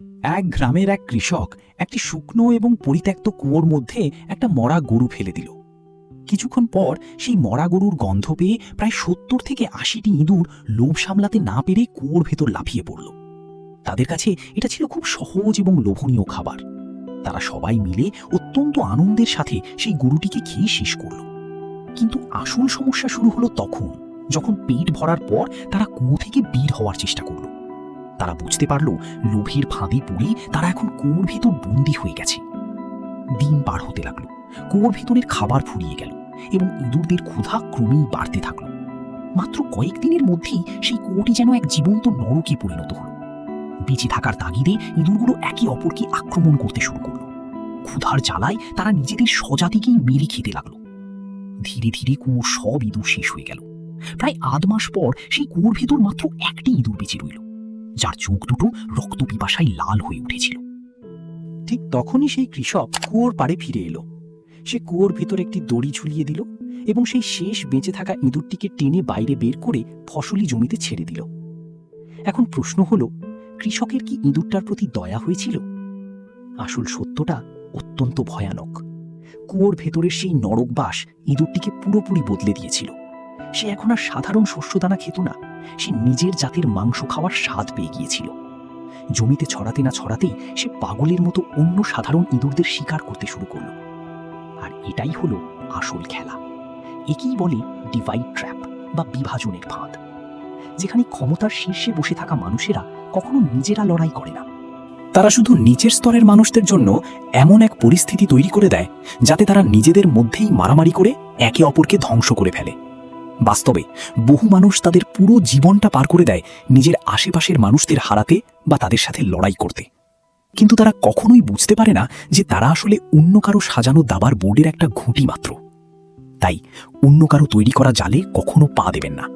এক গ্রামের এক কৃষক একটি শুকনো এবং পরিত্যক্ত কুয়োর মধ্যে একটা মরা গরু ফেলে দিল। কিছুক্ষণ পর সেই মরা গরুর গন্ধ পেয়ে প্রায় ৭০ থেকে ৮০টি ইঁদুর লোভ সামলাতে না পেরে কুয়োর ভেতর লাফিয়ে পড়ল। তাদের কাছে এটা ছিল খুব সহজ এবং লোভনীয় খাবার। তারা সবাই মিলে অত্যন্ত আনন্দের সাথে সেই গরুটিকে খেয়ে শেষ করল। কিন্তু আসল সমস্যা শুরু হলো তখন, যখন পেট ভরার পর তারা কুয়ো থেকে বের হওয়ার চেষ্টা করল। তারা বুঝতে পারল লোভের ফাঁদে পড়ে তারা এখন কুয়োর ভেতর বন্দী হয়ে গেছে। দিন পার হতে লাগলো, কুয়োর ভেতরের খাবার ফুরিয়ে গেল এবং ইঁদুরদের ক্ষুধা ক্রমেই বাড়তে থাকলো। মাত্র কয়েকদিনের মধ্যেই সেই কুয়োটি যেন এক জীবন্ত নরকে পরিণত হলো। বেঁচে থাকার তাগিদে ইঁদুরগুলো একে অপরকে আক্রমণ করতে শুরু করলো। ক্ষুধার জ্বালায় তারা নিজেদের স্বজাতিকেই মেরে খেতে লাগলো। ধীরে ধীরে কুয়োর সব ইঁদুর শেষ হয়ে গেল। প্রায় আধ মাস পর সেই কুয়োর ভেতর মাত্র একটি ইঁদুর বেঁচে রইল, যার চোখ দুটো রক্ত পিপাসায় লাল হয়ে উঠেছিল। ঠিক তখনই সেই কৃষক কুয়োর পাড়ে ফিরে এলো। সে কুয়োর ভেতর একটি দড়ি ঝুলিয়ে দিল এবং সেই শেষ বেঁচে থাকা ইঁদুরটিকে টেনে বাইরে বের করে ফসলি জমিতে ছেড়ে দিল। এখন প্রশ্ন হলো, কৃষকের কি ইঁদুরটার প্রতি দয়া হয়েছিল? আসল সত্যটা অত্যন্ত ভয়ানক। কুয়োর ভেতরের সেই নরকবাস ইঁদুরটিকে পুরোপুরি বদলে দিয়েছিল। সে এখন আর সাধারণ শস্যদানা খেত না, সে নিজের জাতের মাংস খাওয়ার স্বাদ পেয়ে গিয়েছিল। জমিতে ছড়াতে না ছড়াতেই সে পাগলের মতো অন্য সাধারণ ইঁদুরদের শিকার করতে শুরু করল। আর এটাই হলো আসল খেলা। একেই বলে ডিভাইড ট্র্যাপ বা বিভাজনের ফাঁদ, যেখানে ক্ষমতার শীর্ষে বসে থাকা মানুষেরা কখনো নিজেরা লড়াই করে না। তারা শুধু নিচের স্তরের মানুষদের জন্য এমন এক পরিস্থিতি তৈরি করে দেয় যাতে তারা নিজেদের মধ্যেই মারামারি করে একে অপরকে ধ্বংস করে ফেলে। বাস্তবে বহু মানুষ তাদের পুরো জীবনটা পার করে দেয় নিজের আশেপাশের মানুষদের হারাতে বা তাদের সাথে লড়াই করতে, কিন্তু তারা কখনোই বুঝতে পারে না যে তারা আসলে অন্য কারো সাজানো দাবার বোর্ডের একটা ঘুঁটি মাত্র। তাই অন্য কারো তৈরি করা জালে কখনো পা দেবেন না।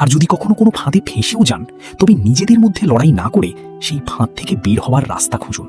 আর যদি কখনো কোনো ফাঁদে ফেঁসেও যান, তবে নিজেদের মধ্যে লড়াই না করে সেই ফাঁদ থেকে বের হওয়ার রাস্তা খুঁজুন।